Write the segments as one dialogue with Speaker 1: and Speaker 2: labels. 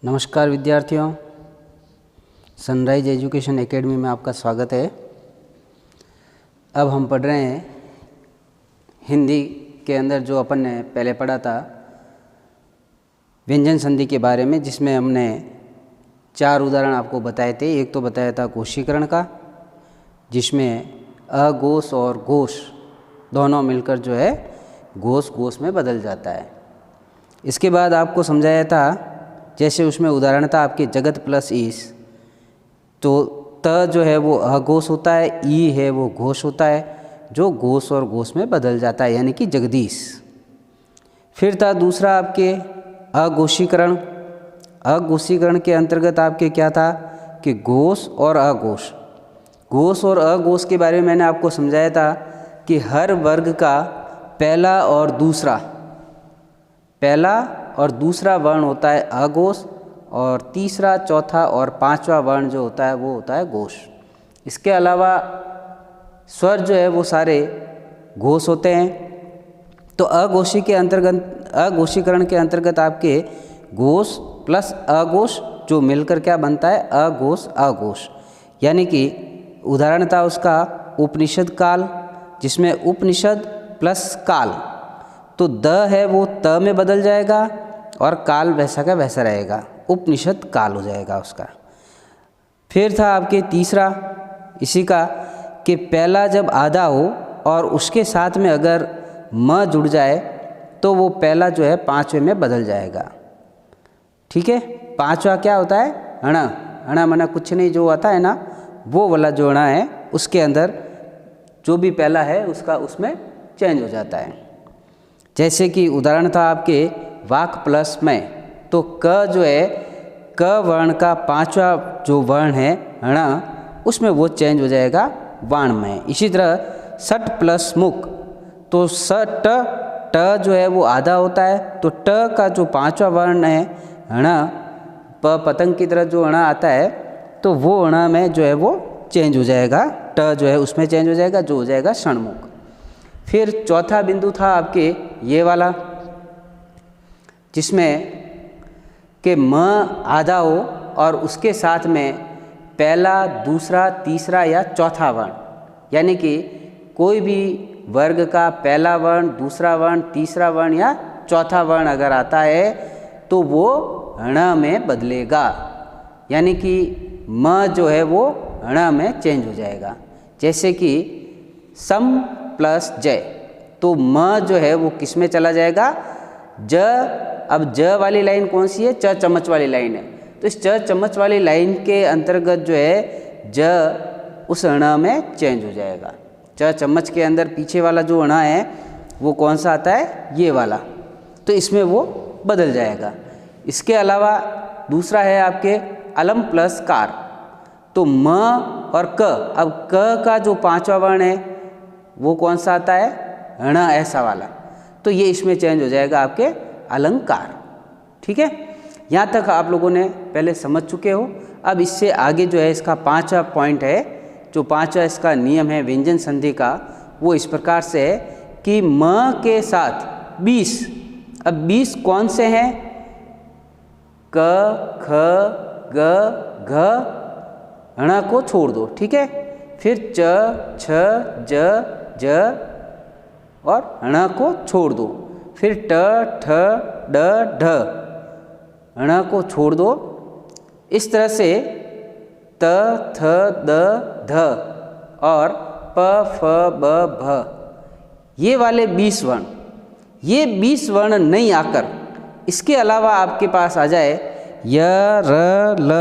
Speaker 1: नमस्कार विद्यार्थियों, sunrise education academy में आपका स्वागत है। अब हम पढ़ रहे हैं हिंदी के अंदर जो अपन ने पहले पढ़ा था व्यंजन संधि के बारे में, जिसमें हमने 4 उदाहरण आपको बताए थे। एक तो बताया था कोशीकरण का, जिसमें अघोष और घोष दोनों मिलकर जो है घोष घोष में बदल जाता है। इसके बाद आपको समझाया था, जैसे उसमें उदाहरण था आपके जगत प्लस ईश, तो त जो है वो अघोष होता है, ई है वो घोष होता है, जो घोष और घोष में बदल जाता है, यानी कि जगदीश। फिर था दूसरा आपके अघोषीकरण। अघोषीकरण के अंतर्गत आपके क्या था कि घोष और अघोष। घोष और अघोष के बारे में मैंने आपको समझाया था कि हर वर्ग का पहला और दूसरा वर्ण होता है अघोष, और तीसरा, चौथा और पांचवा वर्ण जो होता है वो होता है घोष। इसके अलावा स्वर जो है वो सारे घोष होते हैं। तो अघोषीकरण के अंतर्गत आपके घोष प्लस अघोष जो मिलकर क्या बनता है, अघोष अघोष। यानी कि उदाहरण था उसका उपनिषद काल, जिसमें उपनिषद प्लस काल, तो द है वो त में बदल जाएगा और काल वैसा का वैसा रहेगा, उपनिषद काल हो जाएगा उसका। फिर था आपके तीसरा इसी का कि पहला जब आधा हो और उसके साथ में अगर म जुड़ जाए तो वो पहला जो है पांचवें में बदल जाएगा। ठीक है, पांचवा क्या होता है, अणा। अणा माना कुछ नहीं, जो आता है ना वो वाला जो अणा है उसके अंदर जो भी पहला है उसका उसमें चेंज हो जाता है। जैसे कि उदाहरण था आपके वाक प्लस में, तो क जो है क वर्ण का पांचवा जो वर्ण है अणा, उसमें वो चेंज हो जाएगा वाण में। इसी तरह सट प्लस मुक, तो सट ट जो है वो आधा होता है, तो ट का जो पांचवा वर्ण है अणा, पतंग की तरह जो अणा आता है, तो वो अणा में जो है वो चेंज हो जाएगा, ट जो है उसमें चेंज हो जाएगा, जो हो जाएगा षणमुख। फिर चौथा बिंदु था आपके ये वाला, जिसमें कि म आधा हो और उसके साथ में पहला, दूसरा, तीसरा या चौथा वर्ण, यानी कि कोई भी वर्ग का पहला वर्ण, दूसरा वर्ण, तीसरा वर्ण या चौथा वर्ण अगर आता है तो वो ण में बदलेगा, यानी कि म जो है वो ण में चेंज हो जाएगा। जैसे कि सम प्लस जय, तो म जो है वो किस में चला जाएगा, ज। अब ज वाली लाइन कौन सी है, च चम्मच वाली लाइन है, तो इस च चम्मच वाली लाइन के अंतर्गत जो है ज उस अणा में चेंज हो जाएगा। च चम्मच के अंदर पीछे वाला जो अणा है वो कौन सा आता है, ये वाला, तो इसमें वो बदल जाएगा। इसके अलावा दूसरा है आपके अलम प्लस कार, तो म और क, अब क का जो पांचवा वर्ण है वो कौन सा आता है, ण ऐसा वाला, तो ये इसमें चेंज हो जाएगा आपके अलंकार। ठीक है, यहाँ तक आप लोगों ने पहले समझ चुके हो। अब इससे आगे जो है इसका पांचवा पॉइंट है, जो पांचवा इसका नियम है व्यंजन संधि का, वो इस प्रकार से है कि म के साथ 20, अब 20 कौन से हैं, क, ख, ग, घ, ण को छोड़ दो। ठीक है, फिर च, छ, ज, ज और ण को छोड़ दो, फिर ट, ठ, ड, ढ, ण को छोड़ दो। इस तरह से त, थ, द, ध और प, फ, ब, भ, ये वाले 20 वर्ण, ये 20 वर्ण नहीं आकर इसके अलावा आपके पास आ जाए य, र, ल,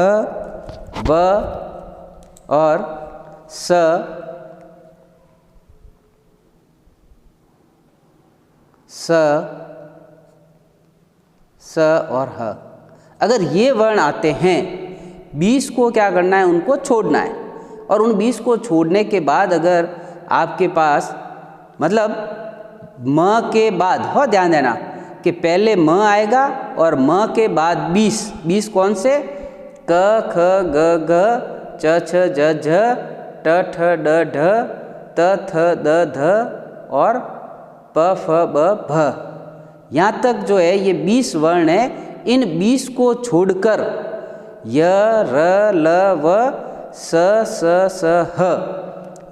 Speaker 1: व और स, स और ह, अगर ये वर्ण आते हैं, 20 को क्या करना है, उनको छोड़ना है। और उन 20 को छोड़ने के बाद अगर आपके पास, मतलब म के बाद, हो ध्यान देना कि पहले म आएगा और म के बाद 20 कौन से, क, ख, ग, घ, च, छ, ज, झ, ट, ठ, ड, ढ, त, थ, द, ध और प, फ, ब, भ, यहाँ तक जो है ये 20 वर्ण है, इन 20 को छोड़कर य, र, ल, व, स, ह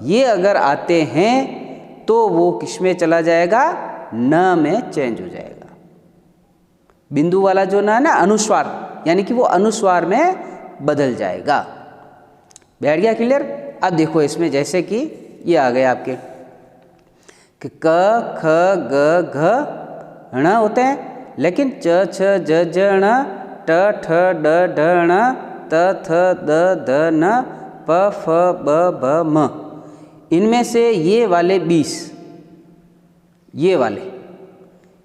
Speaker 1: ये अगर आते हैं तो वो किस में चला जाएगा? न में चेंज हो जाएगा। बिंदु वाला जो न है ना अनुस्वार, यानी कि वो अनुस्वार में बदल जाएगा। बैठ गया क्लियर? अब देखो इसमें जैसे कि ये आ गए आपके कि क, ख, ग, घ, ण होते हैं, लेकिन च, छ, ज, ण, ट, ठ, ड, ढ, ण, त, थ, द, ध, न, प, फ, ब, भ, म, इनमें से ये वाले 20, ये वाले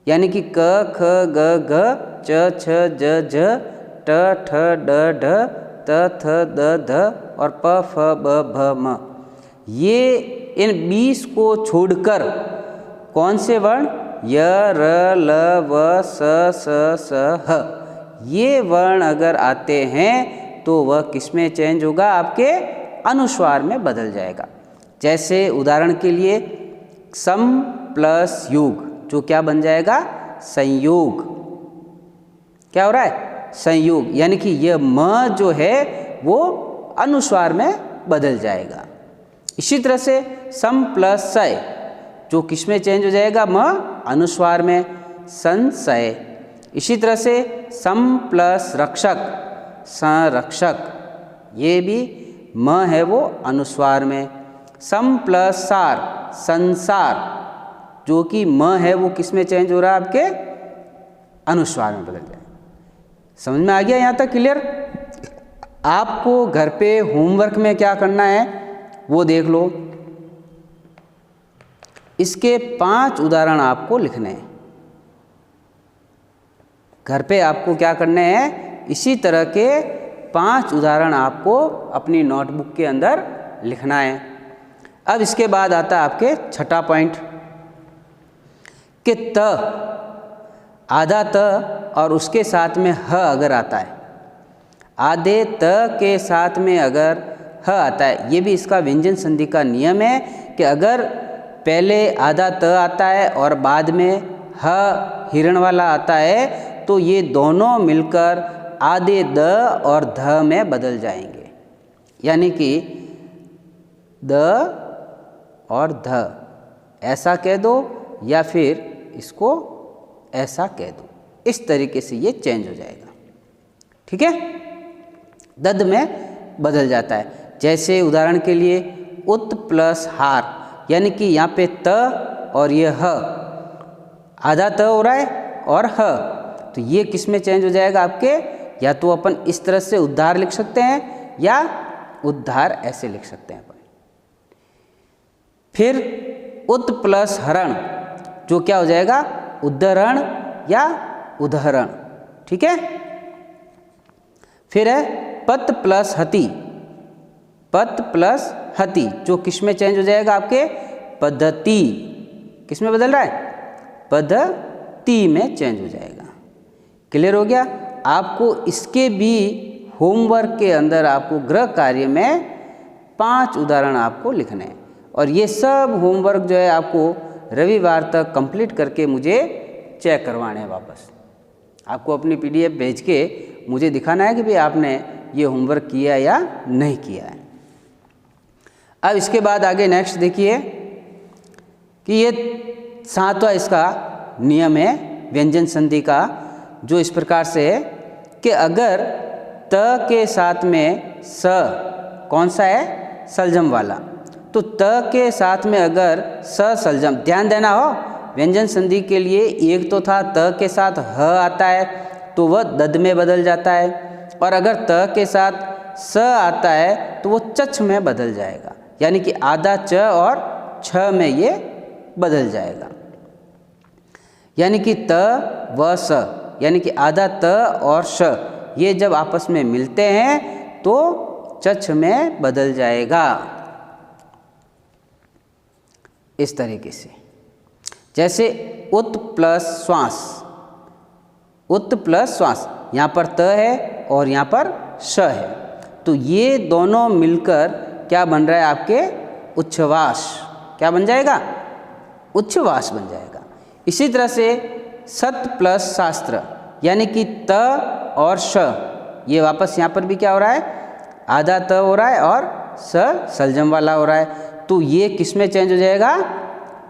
Speaker 1: यानी कि क, ख, ग, घ, च, छ, ज, झ, ट, ठ, ड, ढ, त, थ, द, ध और प, फ, ब, भ, म, ये इन 20 को छोड़कर कौन से वर्ण? य, र, ल, व, स, ह, ये वर्ण अगर आते हैं तो वह किस में चेंज होगा? आपके अनुस्वार में बदल जाएगा। जैसे उदाहरण के लिए सम प्लस योग, जो क्या बन जाएगा? संयोग। क्या हो रहा है? संयोग, यानी कि यह म जो है वो अनुस्वार में बदल जाएगा। इसी तरह से सम प्लस सय, जो किस में चेंज हो जाएगा? म अनुस्वार में, संशय। इसी तरह से सम प्लस रक्षक, संरक्षक, ये भी म है वो अनुस्वार में। सम प्लस सार, संसार, जो कि म है वो किस में चेंज हो रहा है? आपके अनुस्वार में बदल जाए। समझ में आ गया यहाँ तक? क्लियर? आपको घर पे होमवर्क में क्या करना है वो देख लो। इसके 5 उदाहरण आपको लिखने हैं। घर पे आपको क्या करने हैं? इसी तरह के 5 उदाहरण आपको अपनी नोटबुक के अंदर लिखना है। अब इसके बाद आता है आपके छठा पॉइंट कि त, आधा त और उसके साथ में ह अगर आता है, आधे त के साथ में अगर ह आता है, ये भी इसका व्यंजन संधि का नियम है कि अगर पहले आधा त आता है और बाद में ह हिरण वाला आता है तो ये दोनों मिलकर आधे द और ध में बदल जाएंगे। यानी कि द और ध ऐसा कह दो या फिर इसको ऐसा कह दो, इस तरीके से ये चेंज हो जाएगा। ठीक है? दद में बदल जाता है। जैसे उदाहरण के लिए उत प्लस हार, यानी कि यहाँ पे त और ये ह, आधा त हो रहा है और ह, तो ये किस में चेंज हो जाएगा आपके? या तो अपन इस तरह से उद्धार लिख सकते हैं या उद्धार ऐसे लिख सकते हैं अपन। फिर उत प्लस हरण, जो क्या हो जाएगा? उद्धरण या उदहरण। ठीक है? फिर है पत प्लस हति, पत प्लस हति, जो किस में चेंज हो जाएगा? आपके पद्धति। किस में बदल रहा है? पद्धति में चेंज हो जाएगा। क्लियर हो गया? आपको इसके भी होमवर्क के अंदर आपको गृह कार्य में 5 उदाहरण आपको लिखने हैं और ये सब होमवर्क जो है आपको रविवार तक कंप्लीट करके मुझे चेक करवाने हैं वापस। आपको अपनी PDF भेज के मुझे दिखाना है कि भाई आपने ये होमवर्क किया या नहीं किया है। अब इसके बाद आगे नेक्स्ट देखिए कि ये 7वां इसका नियम है व्यंजन संधि का, जो इस प्रकार से है कि अगर त के साथ में स कौन सा है? सलजम वाला, तो त के साथ में अगर स सलजम, ध्यान देना हो व्यंजन संधि के लिए, एक तो था त के साथ ह आता है तो वह दद में बदल जाता है, और अगर त के साथ स आता है तो वो चछ में बदल जाएगा, यानी कि आधा च और छ में ये बदल जाएगा। यानी कि त व स, यानी कि आधा त और श ये जब आपस में मिलते हैं तो चछ में बदल जाएगा। इस तरीके से जैसे उत प्लस श्वास, उत प्लस श्वास, यहाँ पर त है और यहाँ पर श है, तो ये दोनों मिलकर क्या बन रहा है आपके? उच्छ्वास। क्या बन जाएगा? उच्छ्वास बन जाएगा। इसी तरह से सत प्लस शास्त्र, यानी कि त और श, ये वापस यहाँ पर भी क्या हो रहा है, आधा त हो रहा है और स सलजम वाला हो रहा है। तो ये किस में चेंज हो जाएगा,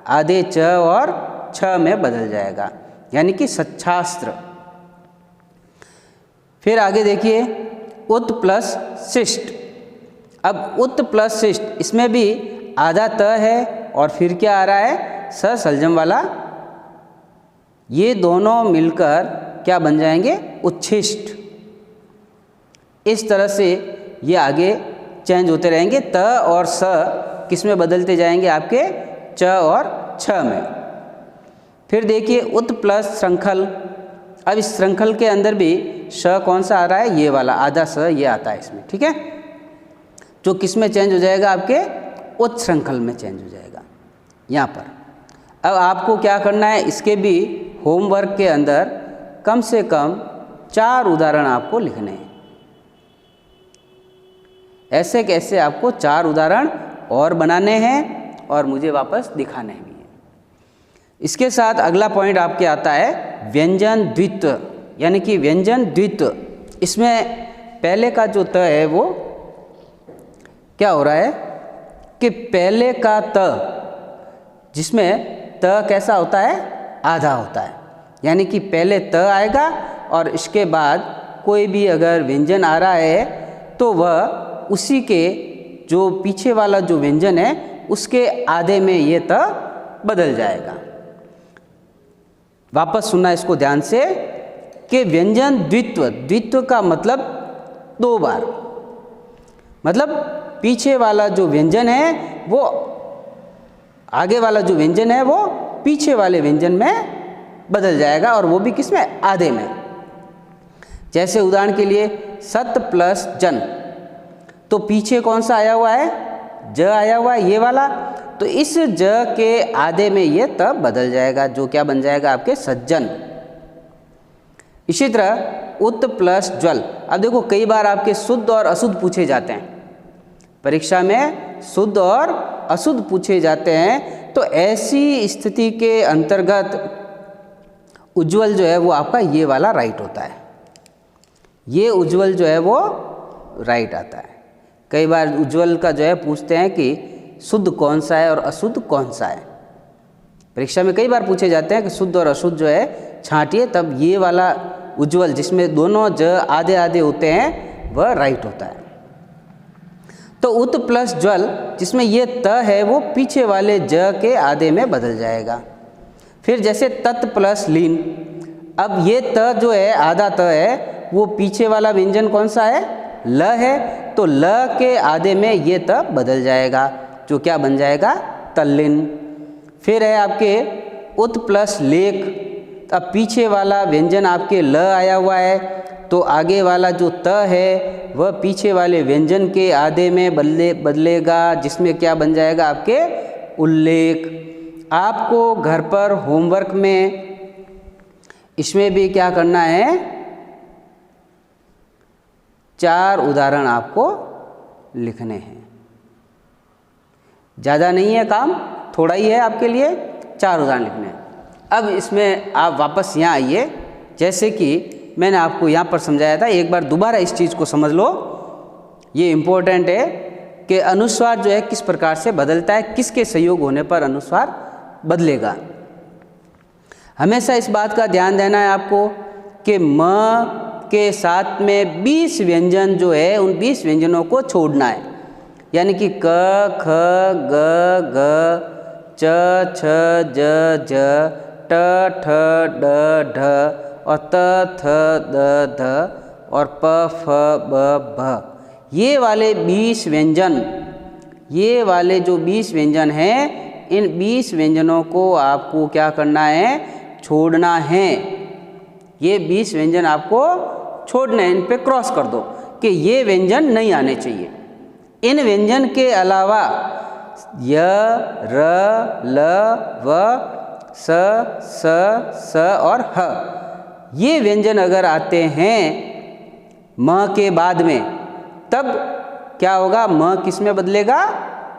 Speaker 1: आधे च और छ में बदल जाएगा, यानी कि सच्छास्त्र। फिर आगे देखिए उत प्लस शिष्ट। अब उत प्लस शिष्ट, इसमें भी आधा त है और फिर क्या आ रहा है, स सलजम वाला। ये दोनों मिलकर क्या बन जाएंगे, उच्छिष्ट। इस तरह से ये आगे चेंज होते रहेंगे, त और स किस में बदलते जाएंगे, आपके च और छ में। फिर देखिए उत प्लस श्रृंखल। अब इस श्रृंखल के अंदर भी श कौन सा आ रहा है, ये वाला आधा स ये आता है इसमें, ठीक है, जो किस में चेंज हो जाएगा, आपके उत श्रृंखल में चेंज हो जाएगा यहाँ पर। अब आपको क्या करना है, इसके भी होमवर्क के अंदर कम से कम 4 उदाहरण आपको लिखने हैं। ऐसे कैसे आपको 4 उदाहरण और बनाने हैं और मुझे वापस दिखाने भी हैं। इसके साथ अगला पॉइंट आपके आता है व्यंजन द्वित्व, यानी कि व्यंजन द्वित्व। इसमें पहले का जो त है वो क्या हो रहा है कि पहले का त, जिसमें त कैसा होता है, आधा होता है, यानी कि पहले त आएगा और इसके बाद कोई भी अगर व्यंजन आ रहा है तो वह उसी के जो पीछे वाला जो व्यंजन है उसके आधे में ये त बदल जाएगा। वापस सुनना इसको ध्यान से कि व्यंजन द्वित्व, द्वित्व का मतलब 2 बार, मतलब पीछे वाला जो व्यंजन है वो आगे वाला जो व्यंजन है वो पीछे वाले व्यंजन में बदल जाएगा, और वो भी किस में, आधे में। जैसे उदाहरण के लिए सत प्लस जन, तो पीछे कौन सा आया हुआ है, ज आया हुआ है ये वाला, तो इस ज के आधे में ये त बदल जाएगा, जो क्या बन जाएगा, आपके सज्जन। इसी तरह उत प्लस ज्वल। अब देखो कई बार आपके शुद्ध और अशुद्ध पूछे जाते हैं परीक्षा में, शुद्ध और अशुद्ध पूछे जाते हैं, तो ऐसी स्थिति के अंतर्गत उज्ज्वल जो है वो आपका ये वाला राइट होता है, ये उज्ज्वल जो है वो राइट आता है। कई बार उज्ज्वल का जो है पूछते हैं कि शुद्ध कौन सा है और अशुद्ध कौन सा है, परीक्षा में कई बार पूछे जाते हैं कि शुद्ध और अशुद्ध जो है छांटिए, तब ये वाला उज्ज्वल जिसमें दोनों ज आधे आधे होते हैं वह राइट होता है। तो उत प्लस ज्वल, जिसमें ये त है वो पीछे वाले ज के आधे में बदल जाएगा। फिर जैसे तत् प्लस लीन, अब ये त जो है आधा त है, वो पीछे वाला व्यंजन कौन सा है, ल है, तो ल के आधे में ये त बदल जाएगा, जो क्या बन जाएगा, तल्लीन। फिर है आपके उत प्लस लेख, अब पीछे वाला व्यंजन आपके ल आया हुआ है, तो आगे वाला जो त है वह पीछे वाले व्यंजन के आधे में बदलेगा, जिसमें क्या बन जाएगा, आपके उल्लेख। आपको घर पर होमवर्क में इसमें भी क्या करना है, 4 उदाहरण आपको लिखने हैं। ज़्यादा नहीं है काम, थोड़ा ही है आपके लिए, 4 उदाहरण लिखने हैं। अब इसमें आप वापस यहाँ आइए, जैसे कि मैंने आपको यहाँ पर समझाया था, एक बार दोबारा इस चीज़ को समझ लो, ये इम्पोर्टेंट है कि अनुस्वार जो है किस प्रकार से बदलता है, किसके सहयोग होने पर अनुस्वार बदलेगा। हमेशा इस बात का ध्यान देना है आपको कि म के साथ में 20 व्यंजन जो है उन 20 व्यंजनों को छोड़ना है, यानी कि क ख ग घ च छ ज झ ट ठ ड ढ और त थ द ध और प फ ब भ, ये वाले 20 व्यंजन, ये वाले जो 20 व्यंजन हैं, इन 20 व्यंजनों को आपको क्या करना है, छोड़ना है। ये 20 व्यंजन आपको छोड़ने हैं, इन पे क्रॉस कर दो कि ये व्यंजन नहीं आने चाहिए। इन व्यंजन के अलावा य र ल व स और ह, ये व्यंजन अगर आते हैं म के बाद में, तब क्या होगा, म किस में बदलेगा,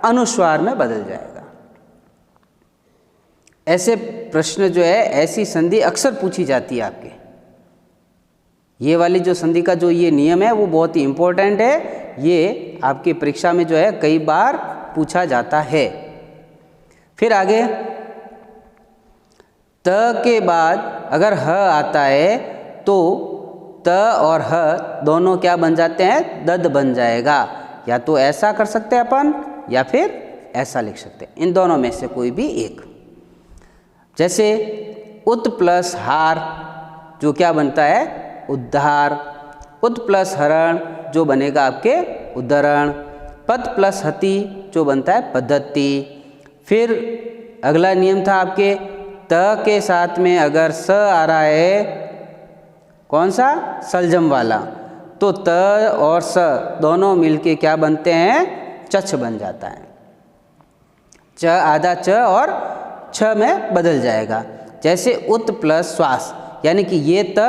Speaker 1: अनुस्वार में बदल जाएगा। ऐसे प्रश्न जो है, ऐसी संधि अक्सर पूछी जाती है आपके, ये वाली जो संधि का जो ये नियम है वो बहुत ही इम्पोर्टेंट है, ये आपकी परीक्षा में जो है कई बार पूछा जाता है। फिर आगे त के बाद अगर ह आता है तो त और ह दोनों क्या बन जाते हैं, दद बन जाएगा। या तो ऐसा कर सकते हैं अपन या फिर ऐसा लिख सकते हैं, इन दोनों में से कोई भी एक। जैसे उत प्लस हार जो क्या बनता है, उद्धार। उत प्लस हरण जो बनेगा आपके उद्धरण। पद प्लस हति जो बनता है पद्धति। फिर अगला नियम था आपके त के साथ में अगर स आ रहा है, कौन सा, सलजम वाला, तो त और स दोनों मिलके क्या बनते हैं, चछ बन जाता है। च आधा च और छ में बदल जाएगा। जैसे उत प्लस श्वास, यानी कि ये त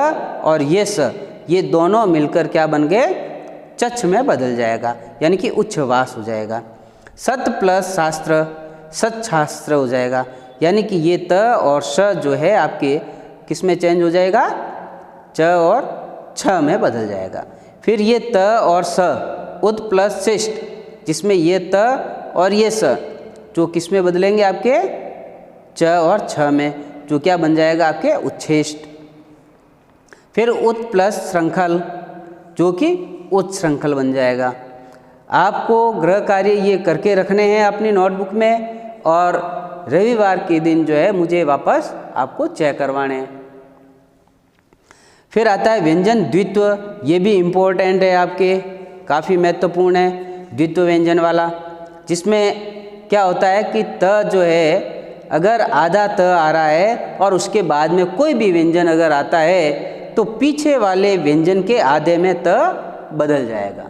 Speaker 1: और ये स ये दोनों मिलकर क्या बन गए, चछ में बदल जाएगा, यानी कि उच्छ्वास हो जाएगा। सत प्लस शास्त्र, सत शास्त्र हो जाएगा, यानी कि ये त और श जो है आपके किस में चेंज हो जाएगा, च और छ में बदल जाएगा। फिर ये त और स उत प्लस शिष्ट, जिसमें ये त और ये स जो किस में बदलेंगे आपके, च और छ में, जो क्या बन जाएगा आपके उच्छेष्ट। फिर उत प्लस श्रृंखल जो कि उत्श्रृंखल बन जाएगा। आपको गृह कार्य ये करके रखने हैं अपनी नोटबुक में, और रविवार के दिन जो है मुझे वापस आपको चेक करवाने हैं। फिर आता है व्यंजन द्वित्व, ये भी इम्पोर्टेंट है आपके, काफ़ी महत्वपूर्ण है द्वित्व व्यंजन वाला, जिसमें क्या होता है कि त जो है अगर आधा त आ रहा है और उसके बाद में कोई भी व्यंजन अगर आता है तो पीछे वाले व्यंजन के आधे में त बदल जाएगा।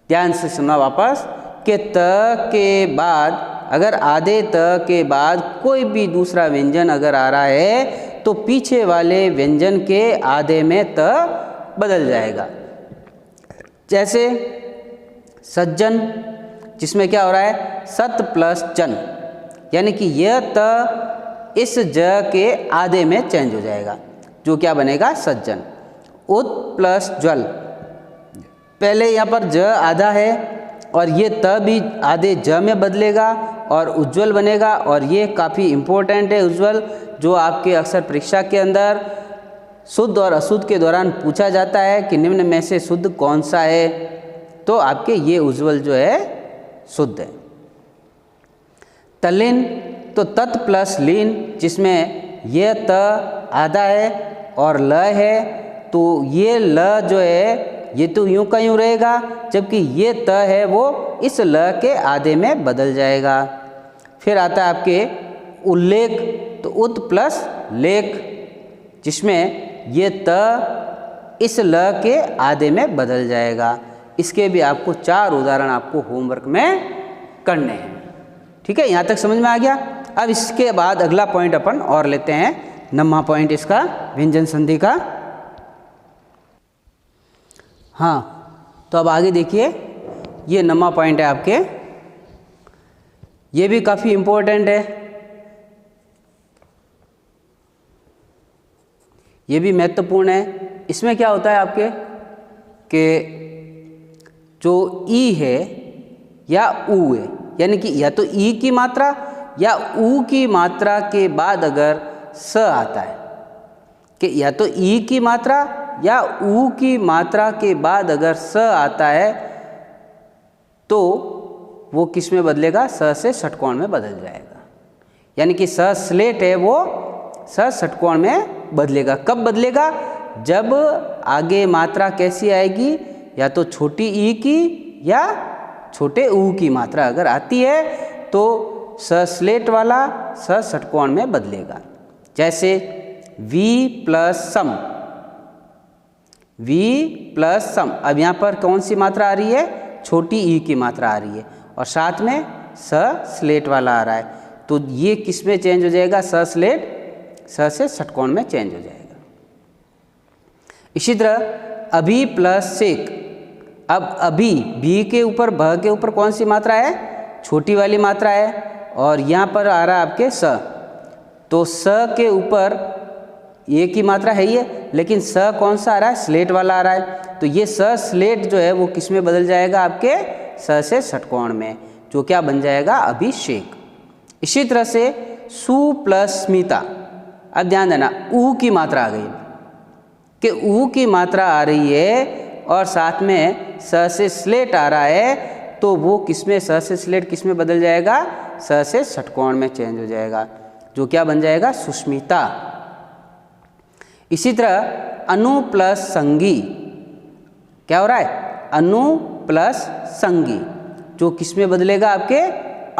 Speaker 1: ध्यान से सुना वापस कि त के बाद अगर आधे त के बाद कोई भी दूसरा व्यंजन अगर आ रहा है तो पीछे वाले व्यंजन के आधे में त बदल जाएगा। जैसे सज्जन, जिसमें क्या हो रहा है, सत प्लस जन, यानी कि यह त इस ज के आधे में चेंज हो जाएगा, जो क्या बनेगा, सज्जन। उत प्लस ज्वल, पहले यहाँ पर ज आधा है और ये त भी आधे ज में बदलेगा और उज्ज्वल बनेगा। और ये काफ़ी इम्पोर्टेंट है उज्ज्वल, जो आपके अक्सर परीक्षा के अंदर शुद्ध और अशुद्ध के दौरान पूछा जाता है कि निम्न में से शुद्ध कौन सा है, तो आपके ये उज्ज्वल जो है शुद्ध है। तल्लीन तो तत् प्लस लीन, जिसमें यह त आधा है और ल है, तो ये ल जो है ये तो यूं का यूं रहेगा, जबकि ये त है वो इस ल के आधे में बदल जाएगा। फिर आता है आपके उल्लेख, तो उत प्लस लेख, जिसमें ये त इस ल के आधे में बदल जाएगा। इसके भी आपको 4 उदाहरण आपको होमवर्क में करने हैं। ठीक है, यहाँ तक समझ में आ गया। अब इसके बाद अगला पॉइंट अपन और लेते हैं, 9वां पॉइंट इसका व्यंजन संधि का। हाँ, तो अब आगे देखिए, ये 9वां पॉइंट है आपके, ये भी काफ़ी इम्पोर्टेंट है, ये भी महत्वपूर्ण है। इसमें क्या होता है आपके कि जो ई है या ऊ है, यानी कि या तो ई की मात्रा या ऊ की मात्रा के बाद अगर स आता है, कि या तो ई की मात्रा या ऊ की मात्रा के बाद अगर स आता है तो वो किस में बदलेगा, स से षटकोण में बदल जाएगा। यानी कि स स्लेट है वो स षटकोण में बदलेगा। कब बदलेगा, जब आगे मात्रा कैसी आएगी, या तो छोटी ई की या छोटे ऊ की मात्रा अगर आती है तो स स्लेट वाला स षटकोण में बदलेगा। जैसे V plus sum, V plus sum, अब यहाँ पर कौन सी मात्रा आ रही है, छोटी ई की मात्रा आ रही है और साथ में स स्लेट वाला आ रहा है, तो ये किस में चेंज हो जाएगा, स स्लेट स से षटकोण में चेंज हो जाएगा। इसी तरह अभी प्लस सेक, अब अभी भी के ऊपर भ के ऊपर कौन सी मात्रा है, छोटी वाली मात्रा है, और यहाँ पर आ रहा है आपके स, तो स के ऊपर ए की मात्रा है ही है, लेकिन स कौन सा आ रहा है, स्लेट वाला आ रहा है। तो ये स स्लेट जो है वो किस में बदल जाएगा, आपके स से षटकोण में, जो क्या बन जाएगा, अभिषेक। इसी तरह से सु प्लस स्मिता। अब ध्यान देना, ऊ की मात्रा आ गई कि ऊ की मात्रा आ रही है और साथ में स से स्लेट आ रहा है, तो वो किसमें, स से स्लेट किस में बदल जाएगा, स से षटकोण में चेंज हो जाएगा, जो क्या बन जाएगा, सुष्मिता। इसी तरह अनु प्लस संगी, क्या हो रहा है, अनु प्लस संगी, जो किस में बदलेगा, आपके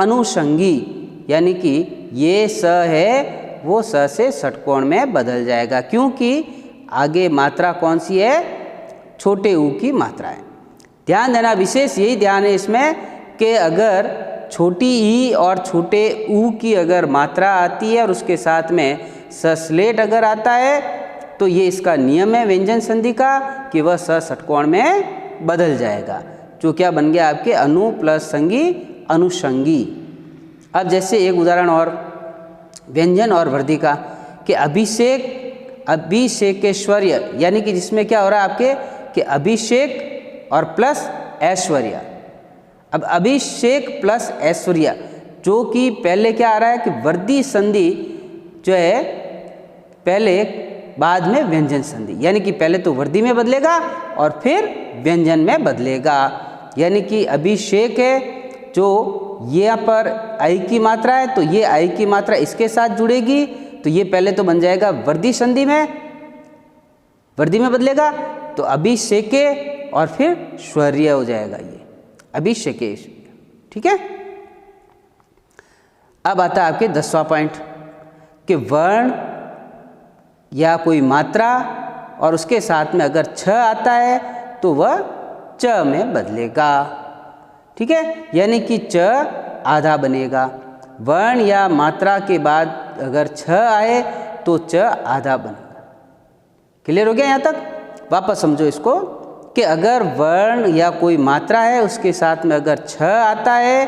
Speaker 1: अनुषंगी, यानी कि ये स है वो स से षटकोण में बदल जाएगा, क्योंकि आगे मात्रा कौन सी है, छोटे ऊ की मात्रा है। ध्यान देना, विशेष यही ध्यान है इसमें कि अगर छोटी ई और छोटे ऊ की अगर मात्रा आती है और उसके साथ में सस्लेट अगर आता है, तो ये इसका नियम है व्यंजन संधि का कि वह स षटकोण में बदल जाएगा, जो क्या बन गया, आपके अनु प्लस संगी, अनुषंगी। अब जैसे एक उदाहरण और व्यंजन और वृद्धि का, कि अभिषेक, अभिषेकेश्वर्य, यानी कि जिसमें क्या हो रहा है आपके कि अभिषेक और प्लस ऐश्वर्य। अब अभिषेक प्लस ऐश्वर्य, जो कि पहले क्या आ रहा है कि वृद्धि संधि जो है पहले, बाद में व्यंजन संधि, यानी कि पहले तो वृद्धि में बदलेगा और फिर व्यंजन में बदलेगा। यानी कि अभिषेक है, जो यहाँ पर आई की मात्रा है, तो ये आई की मात्रा इसके साथ जुड़ेगी, तो ये पहले तो बन जाएगा वृद्धि संधि में, वृद्धि में बदलेगा, तो अभिषेके और फिर श्वर्य हो जाएगा, ये अभिषेके। ठीक है। अब आता है आपके 10वां पॉइंट कि वर्ण या कोई मात्रा और उसके साथ में अगर छ आता है तो वह च में बदलेगा। ठीक है, यानी कि च आधा बनेगा। वर्ण या मात्रा के बाद अगर छ आए तो च आधा बनेगा। क्लियर हो गया यहाँ तक? वापस समझो इसको कि अगर वर्ण या कोई मात्रा है उसके साथ में अगर छ आता है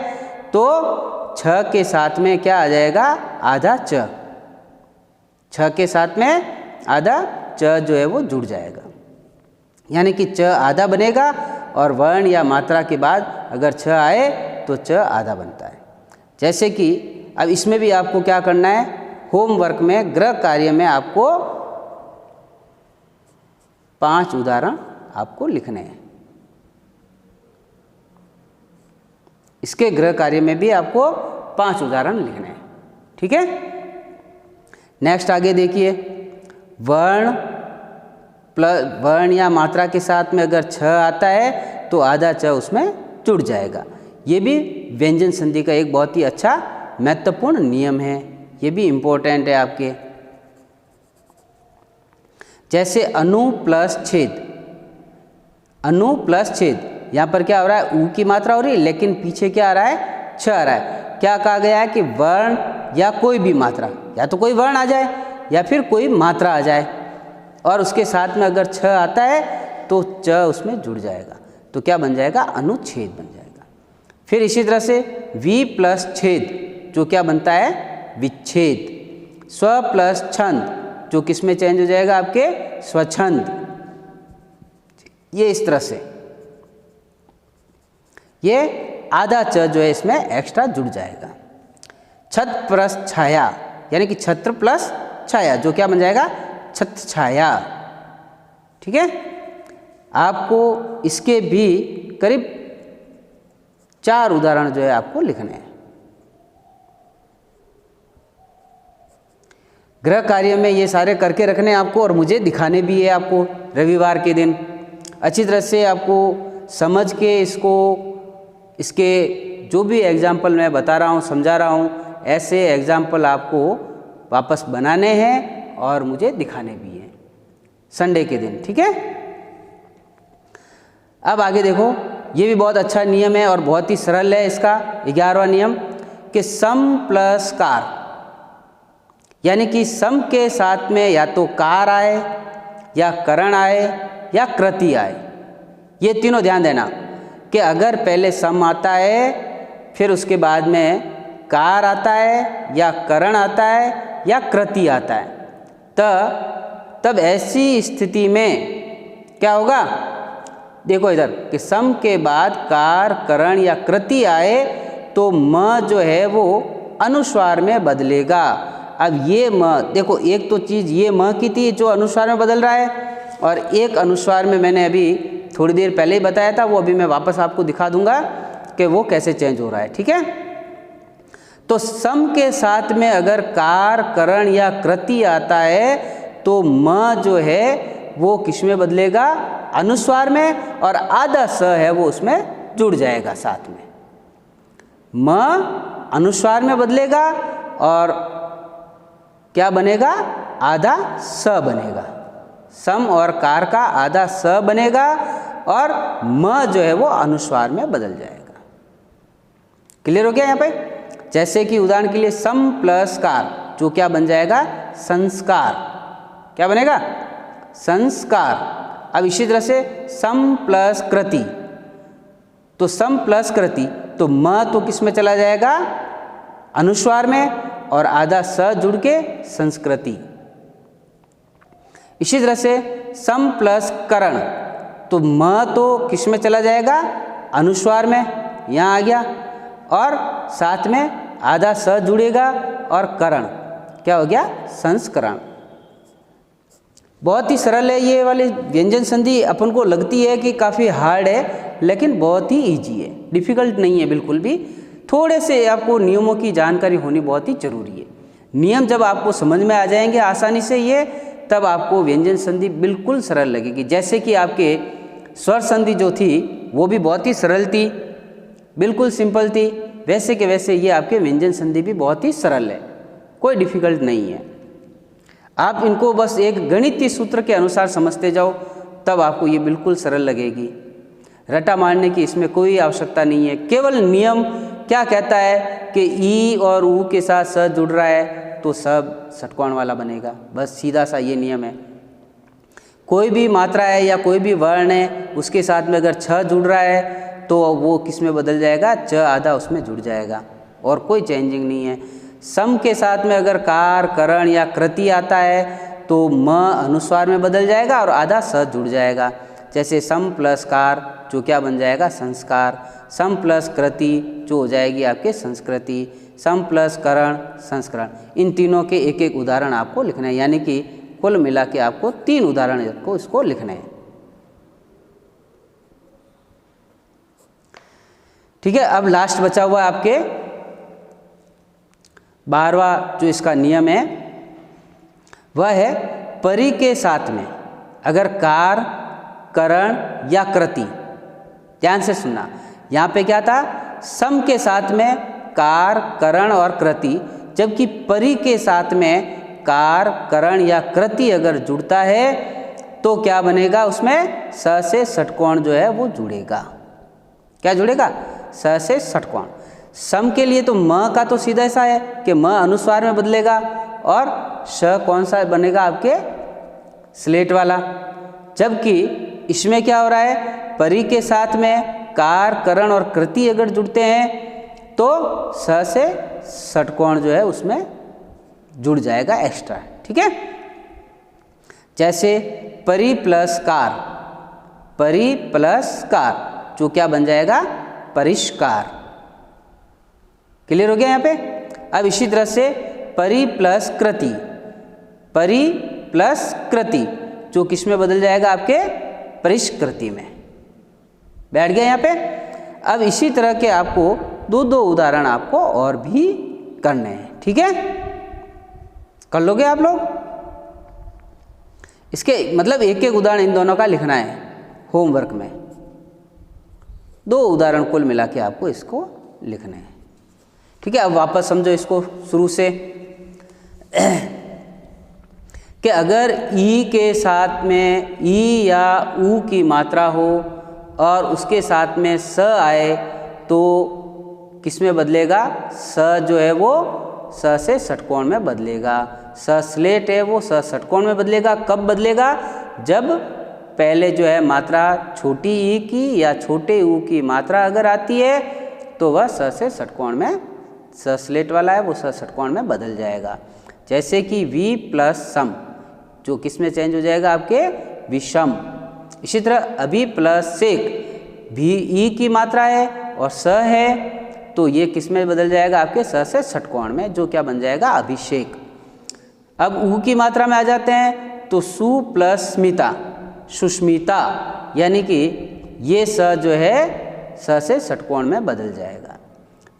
Speaker 1: तो छ के साथ में क्या आ जाएगा? आधा च। छ के साथ में आधा च जो है वो जुड़ जाएगा, यानी कि च आधा बनेगा और वर्ण या मात्रा के बाद अगर छ आए तो च आधा बनता है। जैसे कि अब इसमें भी आपको क्या करना है, होमवर्क में गृह कार्य में आपको 5 उदाहरण आपको लिखने हैं। इसके गृह कार्य में भी आपको 5 उदाहरण लिखने हैं। ठीक है, नेक्स्ट आगे देखिए, वर्ण या मात्रा के साथ में अगर छ आता है तो आधा च उसमें जुड़ जाएगा। ये भी व्यंजन संधि का एक बहुत ही अच्छा महत्वपूर्ण नियम है, ये भी इम्पोर्टेंट है आपके। जैसे अनु प्लस छेद, अनु प्लस छेद, यहाँ पर क्या हो रहा है? ऊ की मात्रा हो रही है, लेकिन पीछे क्या आ रहा है? छ आ रहा है। क्या कहा गया है कि वर्ण या कोई भी मात्रा, या तो कोई वर्ण आ जाए या फिर कोई मात्रा आ जाए और उसके साथ में अगर छ आता है तो च उसमें जुड़ जाएगा, तो क्या बन जाएगा? अनुच्छेद बन जाएगा। फिर इसी तरह से वी प्लस छेद जो क्या बनता है? विच्छेद। स्व प्लस छंद जो किस में चेंज हो जाएगा? आपके स्वच्छंद। ये इस तरह से ये आधा च जो है इसमें एक्स्ट्रा जुड़ जाएगा। छत्र प्लस छाया, यानी कि छत्र प्लस छाया जो क्या बन जाएगा? छत्र छाया। ठीक है, आपको इसके भी करीब 4 उदाहरण जो है आपको लिखने हैं। गृह कार्य में ये सारे करके रखने आपको और मुझे दिखाने भी है आपको रविवार के दिन। अच्छी तरह से आपको समझ के इसके जो भी एग्जाम्पल मैं बता रहा हूँ, समझा रहा हूँ, ऐसे एग्जाम्पल आपको वापस बनाने हैं और मुझे दिखाने भी हैं संडे के दिन। ठीक है, अब आगे देखो, ये भी बहुत अच्छा नियम है और बहुत ही सरल है इसका 11वां नियम कि सम प्लस कार, यानी कि सम के साथ में या तो कार आए या करण आए या कृति आए। ये तीनों ध्यान देना कि अगर पहले सम आता है फिर उसके बाद में कार आता है या करण आता है या कृति आता है, तो तब ऐसी स्थिति में क्या होगा, देखो इधर कि सम के बाद कार, करण या कृति आए तो म जो है वो अनुस्वार में बदलेगा। अब ये म, देखो एक तो चीज़ ये म की थी जो अनुस्वार में बदल रहा है, और एक अनुस्वार में मैंने अभी थोड़ी देर पहले ही बताया था, वो अभी मैं वापस आपको दिखा दूंगा कि वो कैसे चेंज हो रहा है। ठीक है, तो सम के साथ में अगर कार, करण या कृति आता है तो म जो है वो किस में बदलेगा, अनुस्वार में, और आधा स है वो उसमें जुड़ जाएगा साथ में। म अनुस्वार में बदलेगा और क्या बनेगा, आधा स बनेगा। सम और कार का आधा स बनेगा और म जो है वो अनुस्वार में बदल जाएगा। क्लियर हो गया यहाँ पे? जैसे कि उदाहरण के लिए सम प्लस कार जो क्या बन जाएगा, संस्कार। क्या बनेगा, संस्कार। अब इसी तरह से सम प्लस कृति, तो सम प्लस कृति तो म तो किस में चला जाएगा, अनुस्वार में, और आधा स जुड़ के संस्कृति। इसी तरह से सम प्लस करण तो म तो किस में चला जाएगा, अनुस्वार में, यहाँ आ गया, और साथ में आधा स जुड़ेगा और करण क्या हो गया, संस्करण। बहुत ही सरल है ये वाली व्यंजन संधि, अपन को लगती है कि काफ़ी हार्ड है, लेकिन बहुत ही इजी है, डिफ़िकल्ट नहीं है बिल्कुल भी। थोड़े से आपको नियमों की जानकारी होनी बहुत ही ज़रूरी है। नियम जब आपको समझ में आ जाएंगे आसानी से ये, तब आपको व्यंजन संधि बिल्कुल सरल लगेगी। जैसे कि आपके स्वर संधि जो थी वो भी बहुत ही सरल थी, बिल्कुल सिंपल थी, वैसे के वैसे ये आपके व्यंजन संधि भी बहुत ही सरल है, कोई डिफ़िकल्ट नहीं है। आप इनको बस एक गणितीय सूत्र के अनुसार समझते जाओ, तब आपको ये बिल्कुल सरल लगेगी। रटा मारने की इसमें कोई आवश्यकता नहीं है। केवल नियम क्या कहता है कि ई और ऊ के साथ स जुड़ रहा है तो सब षटकोण वाला बनेगा, बस सीधा सा ये नियम है। कोई भी मात्रा है या कोई भी वर्ण है उसके साथ में अगर छ जुड़ रहा है तो वो किस में बदल जाएगा, च आधा उसमें जुड़ जाएगा, और कोई चेंजिंग नहीं है। सम के साथ में अगर कार, करण या कृति आता है तो म अनुस्वार में बदल जाएगा और आधा स जुड़ जाएगा। जैसे सम प्लस कार जो क्या बन जाएगा, संस्कार। सम प्लस कृति जो हो जाएगी आपके संस्कृति। सम प्लस करण, संस्करण। इन तीनों के एक एक उदाहरण आपको लिखना है, यानी कि कुल मिला के आपको 3 उदाहरण को इसको लिखना है। ठीक है, अब लास्ट बचा हुआ आपके 12वां जो इसका नियम है वह है परि के साथ में अगर कार, करण या कृति, ध्यान से सुनना, यहाँ पे क्या था, सम के साथ में कार, करण और कृति, जबकि परि के साथ में कार, करण या कृति अगर जुड़ता है तो क्या बनेगा, उसमें स से षटकोण जो है वो जुड़ेगा। क्या जुड़ेगा, स से षटकोण। सम के लिए तो म का तो सीधा ऐसा है कि म अनुस्वार में बदलेगा, और श कौन सा बनेगा, आपके स्लेट वाला। जबकि इसमें क्या हो रहा है, परि के साथ में कार, करण और कृति अगर जुड़ते हैं तो स से षटकोण जो है उसमें जुड़ जाएगा एक्स्ट्रा। ठीक है, जैसे परि प्लस कार, परि प्लस कार जो क्या बन जाएगा, परिष्कार। क्लियर हो गया यहाँ पे। अब इसी तरह से परि प्लस कृति, परि प्लस कृति जो किस में बदल जाएगा, आपके परिष्कृति में। बैठ गया यहाँ पे। अब इसी तरह के आपको 2-2 उदाहरण आपको और भी करने हैं। ठीक है, कर लोगे आप लोग। इसके मतलब एक एक उदाहरण इन दोनों का लिखना है होमवर्क में। 2 उदाहरण कुल मिला के आपको इसको लिखने हैं। ठीक है, अब वापस समझो इसको शुरू से कि अगर ई के साथ में ई या ऊ की मात्रा हो और उसके साथ में स आए तो किस में बदलेगा, स जो है वो स से षटकोण में बदलेगा। स स्लेट है वो स षटकोण में बदलेगा। कब बदलेगा, जब पहले जो है मात्रा छोटी ई की या छोटे ऊ की मात्रा अगर आती है तो वह स से षटकोण में, स स्लेट वाला है वो स षटकोण में बदल जाएगा। जैसे कि वी प्लस सम जो किस में चेंज हो जाएगा, आपके विषम। इसी तरह अभी प्लस सेक, भी ई की मात्रा है और स है, तो ये किस में बदल जाएगा, आपके स से षटकोण में, जो क्या बन जाएगा, अभिषेक। अब ऊ की मात्रा में आ जाते हैं, तो सु प्लस स्मिता, सुष्मिता, यानी कि ये स जो है स से षटकोण में बदल जाएगा।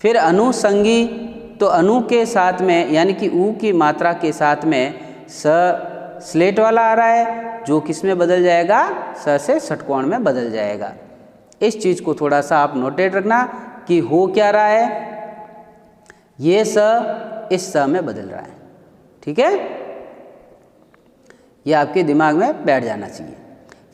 Speaker 1: फिर अनुसंगी, तो अनु के साथ में यानी कि ऊ की मात्रा के साथ में स स्लेट वाला आ रहा है, जो किस में बदल जाएगा, स से षटकोण में बदल जाएगा। इस चीज़ को थोड़ा सा आप नोटेट रखना कि हो क्या रहा है, ये स इस स में बदल रहा है। ठीक है, ये आपके दिमाग में बैठ जाना चाहिए।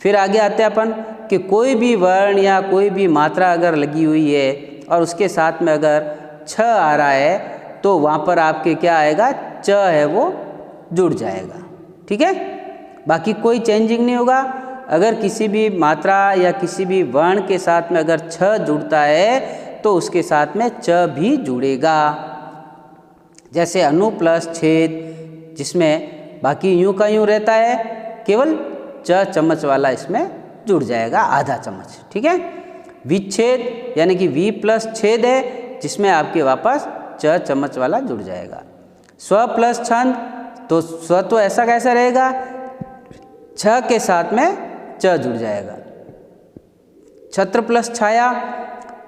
Speaker 1: फिर आगे आते हैं अपन कि कोई भी वर्ण या कोई भी मात्रा अगर लगी हुई है और उसके साथ में अगर छ आ रहा है, तो वहाँ पर आपके क्या आएगा, च है वो जुड़ जाएगा। ठीक है, बाकी कोई चेंजिंग नहीं होगा। अगर किसी भी मात्रा या किसी भी वर्ण के साथ में अगर छ जुड़ता है तो उसके साथ में च भी जुड़ेगा। जैसे अनु प्लस छेद, जिसमें बाकी यूं का यूं रहता है, केवल च चम्मच वाला इसमें जुड़ जाएगा, आधा चम्मच। ठीक है, विच्छेद यानी कि वी प्लस छेद है, जिसमें आपके वापस च चम्मच वाला जुड़ जाएगा। स्व प्लस छंद, तो स्व तो ऐसा कैसा रहेगा, छ के साथ में च जुड़ जाएगा। छत्र प्लस छाया,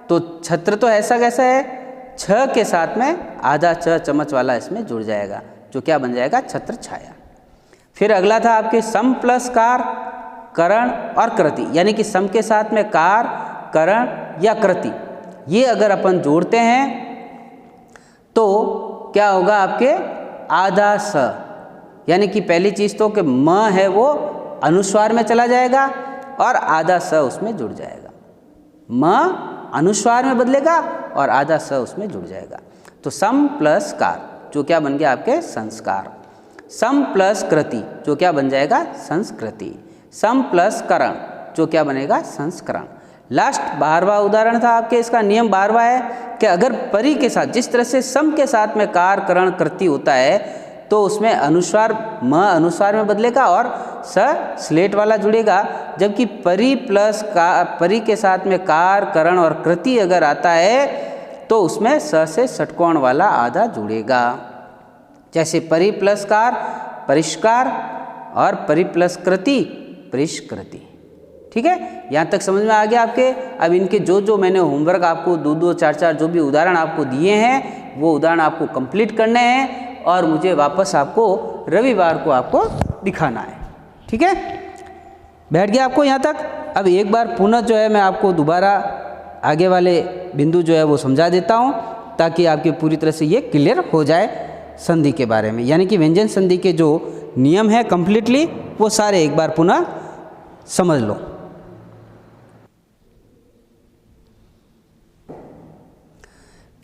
Speaker 1: तो छत्र तो ऐसा कैसा है, छ के साथ में आधा च चम्मच वाला इसमें जुड़ जाएगा, जो क्या बन जाएगा, छत्र छाया। फिर अगला था आपके सम प्लस कार, करण और कृति, यानी कि सम के साथ में कार, करण या कृति, ये अगर अपन जोड़ते हैं तो क्या होगा, आपके आधा स, यानी कि पहली चीज़ तो कि म है वो अनुस्वार में चला जाएगा और आधा स उसमें जुड़ जाएगा। म अनुस्वार में बदलेगा और आधा स उसमें जुड़ जाएगा। तो सम प्लस कार, जो क्या बन गया, आपके संस्कार। सम प्लस कृति, जो क्या बन जाएगा, संस्कृति। सम प्लस करण, जो क्या बनेगा, संस्करण। लास्ट 12वां उदाहरण था आपके, इसका नियम 12वां है कि अगर परि के साथ, जिस तरह से सम के साथ में कार, करण, कृति होता है, तो उसमें अनुस्वार म अनुस्वार में बदलेगा और स स्लेट वाला जुड़ेगा। जबकि परि प्लस का, परि के साथ में कार, करण और कृति अगर आता है तो उसमें स से षटकोण वाला आधा जुड़ेगा। जैसे परि प्लस कार, परिष्कार, और परि प्लस कृति, परिष्कृति। ठीक है, यहाँ तक समझ में आ गया आपके। अब इनके जो जो मैंने होमवर्क आपको 2-2, 4-4 जो भी उदाहरण आपको दिए हैं, वो उदाहरण आपको कंप्लीट करने हैं और मुझे वापस आपको रविवार को आपको दिखाना है। ठीक है, बैठ गया आपको यहाँ तक। अब एक बार पुनः जो है मैं आपको दोबारा आगे वाले बिंदु जो है वो समझा देता हूँ, ताकि आपके पूरी तरह से ये क्लियर हो जाए संधि के बारे में, यानी कि व्यंजन संधि के जो नियम है कंप्लीटली वो सारे एक बार पुनः समझ लो।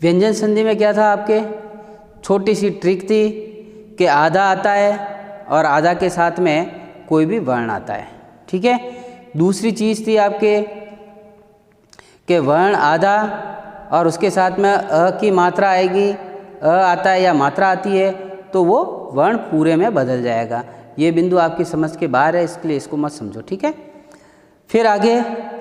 Speaker 1: व्यंजन संधि में क्या था आपके, छोटी सी ट्रिक थी कि आधा आता है और आधा के साथ में कोई भी वर्ण आता है। ठीक है, दूसरी चीज़ थी आपके कि वर्ण आधा और उसके साथ में अ की मात्रा आएगी, अ आता है या मात्रा आती है तो वो वर्ण पूरे में बदल जाएगा। ये बिंदु आपकी समझ के बाहर है, इसके लिए इसको मत समझो। ठीक है, फिर आगे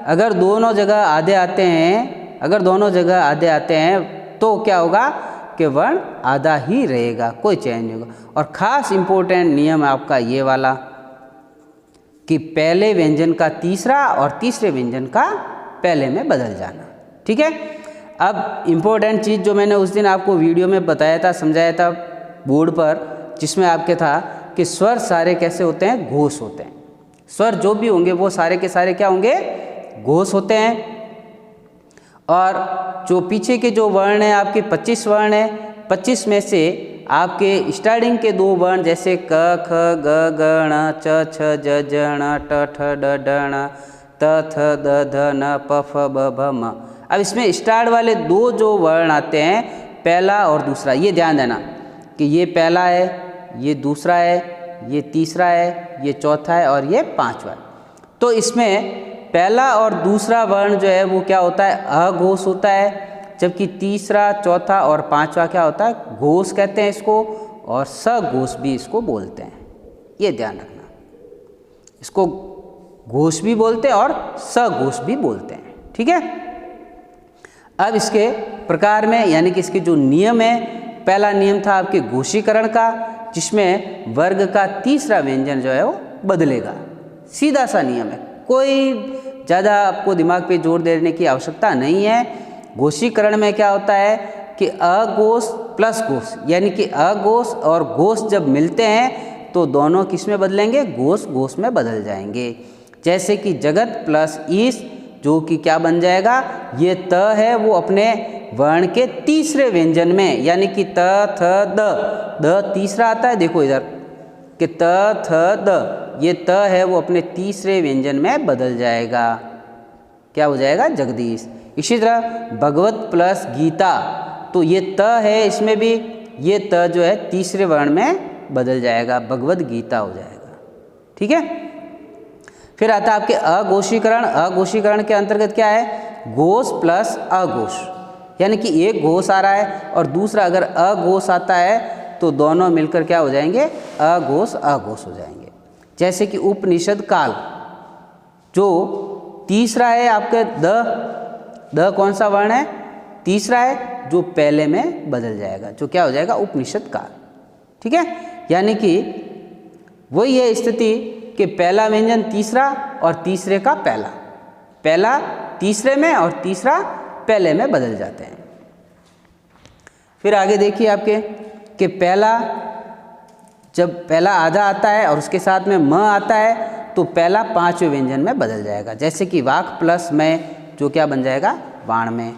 Speaker 1: अगर दोनों जगह आधे आते हैं, अगर दोनों जगह आधे आते हैं तो क्या होगा कि वर्ण आधा ही रहेगा, कोई चेंज नहीं होगा। और ख़ास इम्पोर्टेंट नियम आपका ये वाला कि पहले व्यंजन का तीसरा और तीसरे व्यंजन का पहले में बदल जाना। ठीक है, अब इम्पोर्टेंट चीज़ जो मैंने उस दिन आपको वीडियो में बताया था, समझाया था बोर्ड पर, जिसमें आपके था कि स्वर सारे कैसे होते हैं, घोष होते हैं। स्वर जो भी होंगे वो सारे के सारे क्या होंगे, घोष होते हैं। और जो पीछे के जो वर्ण हैं आपके 25 वर्ण हैं, 25 में से आपके स्टार्टिंग के 2 वर्ण जैसे क, ख, ग, ग, ण, च, छ, ज, ज, ण, ट, ठ, ड, ड, ण, त, थ, द, ध, न, प, फ, ब, भ, म। अब इसमें स्टार्ट वाले 2 जो वर्ण आते हैं, पहला और दूसरा, ये ध्यान देना कि ये पहला है, ये दूसरा है, ये तीसरा है, ये चौथा है और ये पांचवा। तो इसमें पहला और दूसरा वर्ण जो है वो क्या होता है, अघोष होता है, जबकि तीसरा, चौथा और पांचवा क्या होता है, घोष कहते हैं इसको, और सघोष भी इसको बोलते हैं। ये ध्यान रखना। इसको घोष भी बोलते हैं और सघोष भी बोलते हैं। ठीक है, अब इसके प्रकार में यानी कि इसके जो नियम है, पहला नियम था आपके घोषीकरण का, जिसमें वर्ग का तीसरा व्यंजन जो है वो बदलेगा। सीधा सा नियम है, कोई ज़्यादा आपको दिमाग पे जोर देने की आवश्यकता नहीं है। घोषीकरण में क्या होता है कि अघोष प्लस घोष, यानी कि अघोष और घोष जब मिलते हैं तो दोनों किस में बदलेंगे, घोष घोष में बदल जाएंगे। जैसे कि जगत प्लस ईश, जो कि क्या बन जाएगा, ये त है वो अपने वर्ण के तीसरे व्यंजन में, यानी कि त थ द तीसरा आता है, देखो इधर कि त थ द, ये त है वो अपने तीसरे व्यंजन में बदल जाएगा, क्या हो जाएगा, जगदीश। इसी तरह भगवत प्लस गीता, तो ये त है इसमें भी, ये त जो है तीसरे वर्ण में बदल जाएगा, भगवत गीता हो जाएगा। ठीक है, फिर आता है आपके अघोषीकरण। अघोषीकरण के अंतर्गत क्या है, घोष प्लस अघोष, यानी कि एक घोष आ रहा है और दूसरा अगर अघोष आता है तो दोनों मिलकर क्या हो जाएंगे, अघोष अघोष हो जाएंगे। जैसे कि उपनिषद काल, जो तीसरा है आपके द कौन सा वर्ण है, तीसरा है, जो पहले में बदल जाएगा, जो क्या हो जाएगा, उपनिषद काल। ठीक है, यानी कि वही है स्थिति कि पहला व्यंजन तीसरा और तीसरे का पहला, पहला तीसरे में और तीसरा पहले में बदल जाते हैं। फिर आगे देखिए आपके कि पहला, जब पहला आधा आता है और उसके साथ में म आता है तो पहला पांचवें व्यंजन में बदल जाएगा। जैसे कि वाक प्लस में, जो क्या बन जाएगा, बाण में।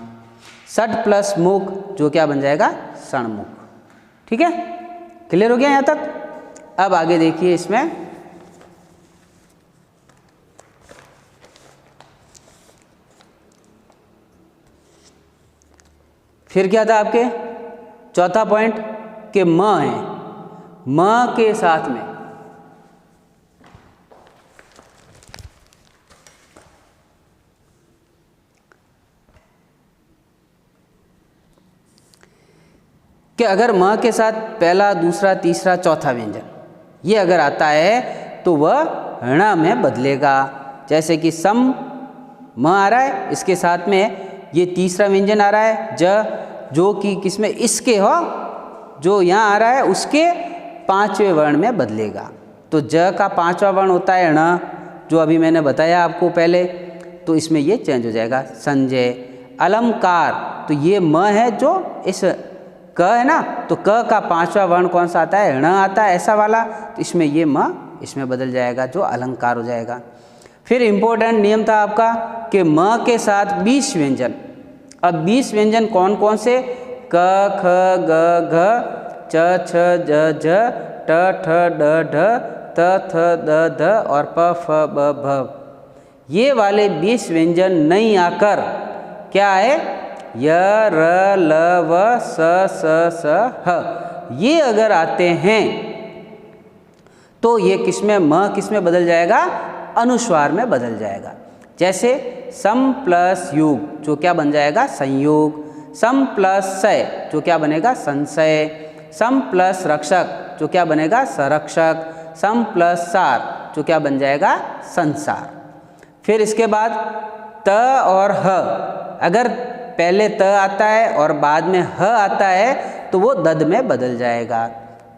Speaker 1: षट प्लस मुख, जो क्या बन जाएगा, षणमुख। ठीक है, क्लियर हो गया यहाँ तक। अब आगे देखिए इसमें फिर क्या था आपके, चौथा पॉइंट कि म है, म के साथ में कि अगर म के साथ पहला, दूसरा, तीसरा, चौथा व्यंजन ये अगर आता है तो वह ण में बदलेगा। जैसे कि सम म आ रहा है, इसके साथ में ये तीसरा व्यंजन आ रहा है ज, जो कि किसमें, इसके हो, जो यहाँ आ रहा है उसके पांचवें वर्ण में बदलेगा। तो ज का पांचवा वर्ण होता है ण, जो अभी मैंने बताया आपको पहले, तो इसमें ये चेंज हो जाएगा संजय। अलंकार, तो ये म है जो इस क है ना, तो क का पांचवा वर्ण कौन सा आता है, ण आता है ऐसा वाला, तो इसमें ये म इसमें बदल जाएगा, जो अलंकार हो जाएगा। फिर इम्पोर्टेंट नियम था आपका कि म के साथ 20 व्यंजन। अब 20 व्यंजन कौन कौन से, क ख ग घ च छ ज झ ट ठ ड ढ त थ द ध और प फ ब भ, ये वाले 20 व्यंजन नहीं आकर क्या है, य र ल व स स स ह, ये अगर आते हैं तो ये किसमें, म किसमें बदल जाएगा, अनुस्वार में बदल जाएगा। जैसे सम प्लस युग, जो क्या बन जाएगा, संयोग। सम प्लस सय, जो क्या बनेगा, संशय। सम प्लस रक्षक, जो क्या बनेगा, संरक्षक। सम प्लस सार, जो क्या बन जाएगा, संसार। फिर इसके बाद त और ह, अगर पहले त आता है और बाद में ह आता है तो वो दद में बदल जाएगा।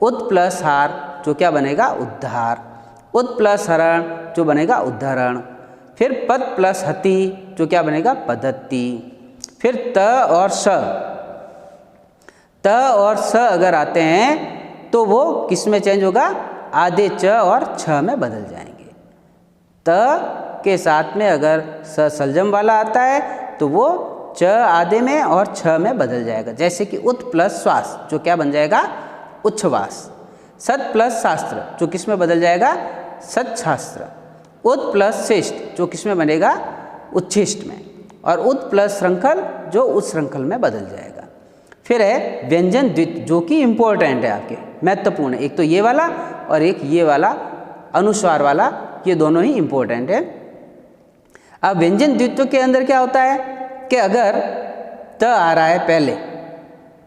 Speaker 1: उद प्लस हार, जो क्या बनेगा, उद्धार। उद प्लस हरण, जो बनेगा उद्धरण। फिर पद प्लस हति, जो क्या बनेगा, पद्धति। फिर त और स, त और स अगर आते हैं तो वो किस में चेंज होगा, आधे च और छ में बदल जाएंगे। त के साथ में अगर स सलजम वाला आता है तो वो च आधे में और छ में बदल जाएगा। जैसे कि उत प्लस श्वास, जो क्या बन जाएगा, उच्छ्वास। सत प्लस शास्त्र, जो किस में बदल जाएगा, सच्छास्त्र। उद प्लस शिष्ट, जो किस में बनेगा, उच्छिष्ट में। और उद प्लस श्रृंखल, जो उत्श्रृंखल में बदल जाएगा। फिर है व्यंजन द्वित, जो कि इम्पोर्टेंट है आपके, महत्वपूर्ण है। एक तो ये वाला और एक ये वाला अनुस्वार वाला, ये दोनों ही इम्पोर्टेंट है। अब व्यंजन द्वित्व के अंदर क्या होता है कि अगर त आ रहा है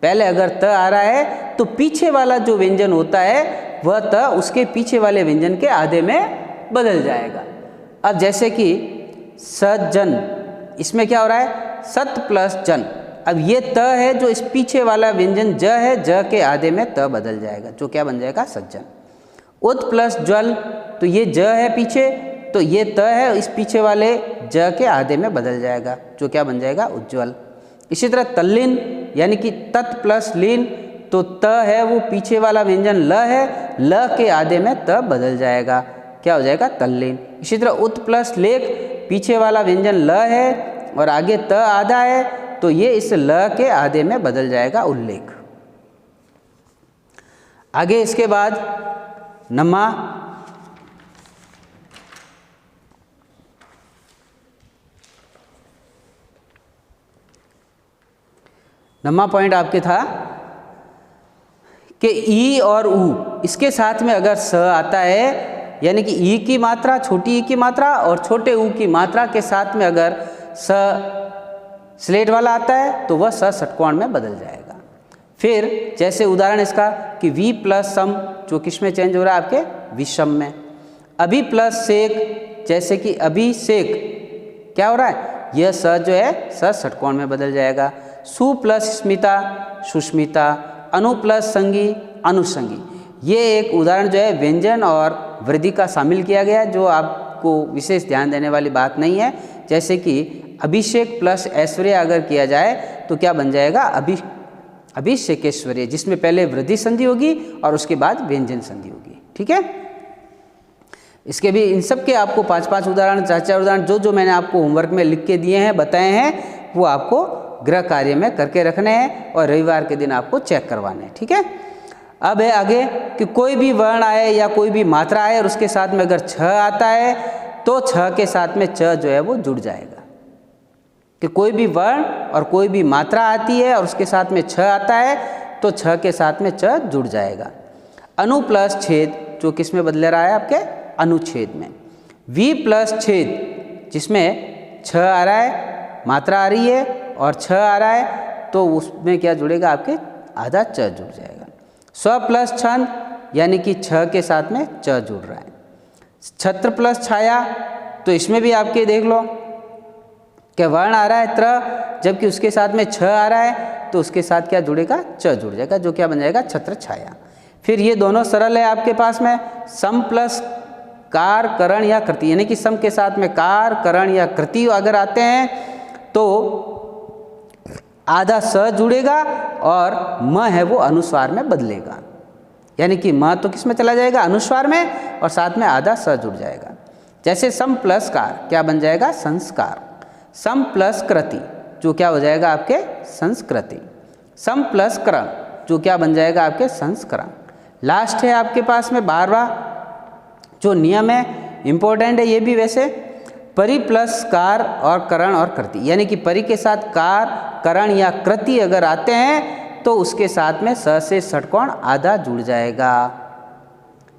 Speaker 1: पहले अगर त आ रहा है तो पीछे वाला जो व्यंजन होता है वह त उसके पीछे वाले व्यंजन के आधे में बदल जाएगा। अब जैसे कि सजन, इसमें क्या हो रहा है, सत प्लस जन। अब ये त है, जो इस पीछे वाला व्यंजन ज है, ज के आधे में त बदल जाएगा, जो क्या बन जाएगा, सज्जन। उत प्लस ज्वल, तो ये ज है पीछे, तो ये त है, इस पीछे वाले ज के आधे में बदल जाएगा, जो क्या बन जाएगा, उज्ज्वल। इसी तरह तल्लीन, यानी कि तत् प्लस लीन, तो त है वो पीछे वाला व्यंजन ल है, ल के आधे में त बदल जाएगा, क्या हो जाएगा, तल्लीन। इसी तरह उत प्लस लेख, पीछे वाला व्यंजन ल है और आगे त आधा है, तो ये इस ल के आधे में बदल जाएगा, उल्लेख। आगे इसके बाद नमा, नमा पॉइंट आपके था कि ई और ऊ, इसके साथ में अगर स आता है, यानी कि ई की मात्रा, छोटी ई की मात्रा और छोटे ऊ की मात्रा के साथ में अगर स स्लेट वाला आता है, तो वह स षटकोण में बदल जाएगा। फिर जैसे उदाहरण इसका कि वी प्लस सम, जो किस में चेंज हो रहा है, आपके विषम में। अभी प्लस सेक, जैसे कि अभिषेक, क्या हो रहा है, यह स जो है स षटकोण में बदल जाएगा। सु प्लस स्मिता, सुस्मिता। अनु प्लस संगी, अनुसंगी। ये एक उदाहरण जो है व्यंजन और वृद्धि का शामिल किया गया, जो आपको विशेष ध्यान देने वाली बात नहीं है। जैसे कि अभिषेक प्लस ऐश्वर्य अगर किया जाए तो क्या बन जाएगा, अभिषेकेश्वर्य, जिसमें पहले वृद्धि संधि होगी और उसके बाद व्यंजन संधि होगी। ठीक है, इसके भी इन सब के आपको 5-5 उदाहरण, 4-4 उदाहरण जो मैंने आपको होमवर्क में लिख के दिए हैं, बताए हैं, वो आपको गृह कार्य में करके रखने हैं और रविवार के दिन आपको चेक करवाने हैं। ठीक है, अब है आगे कि कोई भी वर्ण आए या कोई भी मात्रा आए और उसके साथ में अगर छ आता है, तो छ के साथ में च जो है वो जुड़ जाएगा। कि कोई भी वर्ण और कोई भी मात्रा आती है और उसके साथ में छ आता है, तो छ के साथ में च जुड़ जाएगा। अनु प्लस छेद, जो किस में बदल रहा है, आपके अनुच्छेद में। वी प्लस छेद, जिसमें छ आ रहा है, मात्रा आ रही है और छ आ रहा है, तो उसमें क्या जुड़ेगा, आपके आधा च जुड़ जाएगा। स्व प्लस छंद, यानी कि छ के साथ में च जुड़ रहा है। छत्र प्लस छाया, तो इसमें भी आपके देख लो कि वर्ण आ रहा है त्र, जबकि उसके साथ में छ आ रहा है, तो उसके साथ क्या जुड़ेगा, च जुड़ जाएगा, जो क्या बन जाएगा, छत्र छाया। फिर ये दोनों सरल है आपके पास में। सम प्लस कार, करण या कृति, यानी कि सम के साथ में कार, करण या कृति अगर आते हैं, तो आधा स जुड़ेगा और म है वो अनुस्वार में बदलेगा, यानी कि म तो किस में चला जाएगा, अनुस्वार में, और साथ में आधा स जुड़ जाएगा। जैसे सम प्लस कार, क्या बन जाएगा, संस्कार। सम प्लस कृति, जो क्या हो जाएगा, आपके संस्कृति। सम प्लस करण, जो क्या बन जाएगा, आपके संस्करण। लास्ट है आपके पास में 12वां जो नियम है, इम्पोर्टेंट है ये भी वैसे। परि प्लस कार और करण और कृति, यानी कि परि के साथ कार, करण या कृति अगर आते हैं, तो उसके साथ में स से षटकोण आधा जुड़ जाएगा।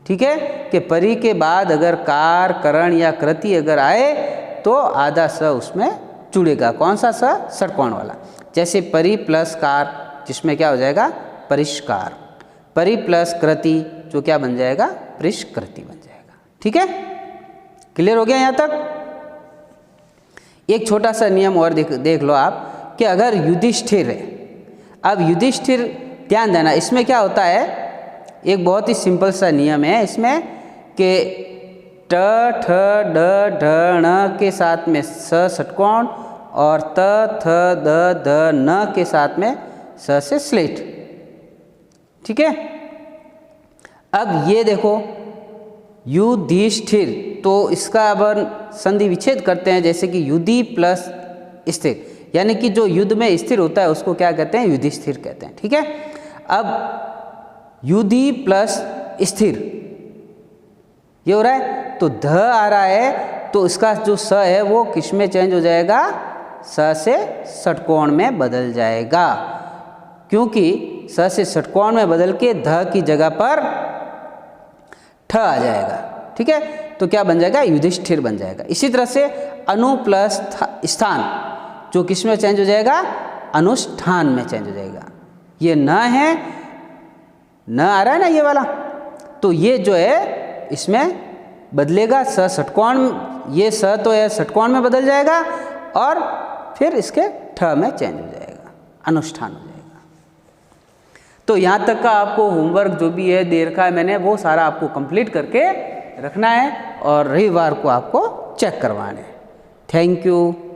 Speaker 1: ठीक है, कि परि के बाद अगर कार, करण या कृति अगर आए, तो आधा स उसमें जुड़ेगा। कौन सा स, षटकोण वाला। जैसे परि प्लस कार, जिसमें क्या हो जाएगा, परिष्कार। परि प्लस कृति, जो क्या बन जाएगा, परिष्कृति बन जाएगा। ठीक है, क्लियर हो गया यहाँ तक। एक छोटा सा नियम और देख लो आप कि अगर युधिष्ठिर है, अब युधिष्ठिर, ध्यान देना, इसमें क्या होता है, एक बहुत ही सिंपल सा नियम है इसमें कि ट, ठ, ड, ढ, ण के साथ में स षटकोण और त, थ, द, ध, न के साथ में स से स्लेट। ठीक है, अब ये देखो युधिष्ठिर, तो इसका अब संधि विच्छेद करते हैं, जैसे कि युधि प्लस स्थिर, यानी कि जो युद्ध में स्थिर होता है उसको क्या कहते हैं, युधिष्ठिर कहते हैं। ठीक है, अब युधि प्लस स्थिर ये हो रहा है, तो ध आ रहा है, तो इसका जो स है वो किस में चेंज हो जाएगा, स से षटकोण में बदल जाएगा, क्योंकि स से षटकोण में बदल के ध की जगह पर ठ आ जाएगा। ठीक है, तो क्या बन जाएगा, युधिष्ठिर बन जाएगा। इसी तरह से अनु प्लस स्थान, जो किस में चेंज हो जाएगा, अनुष्ठान में चेंज हो जाएगा। ये न है, न आ रहा है ना ये वाला, तो ये जो है इसमें बदलेगा, स षटकोण, ये स तो है षटकोण में बदल जाएगा और फिर इसके ठ में चेंज हो जाएगा, अनुष्ठान हो जाएगा। तो यहाँ तक का आपको होमवर्क जो भी है दे रखा है मैंने, वो सारा आपको कंप्लीट करके रखना है और रविवार को आपको चेक करवाना है। Thank you.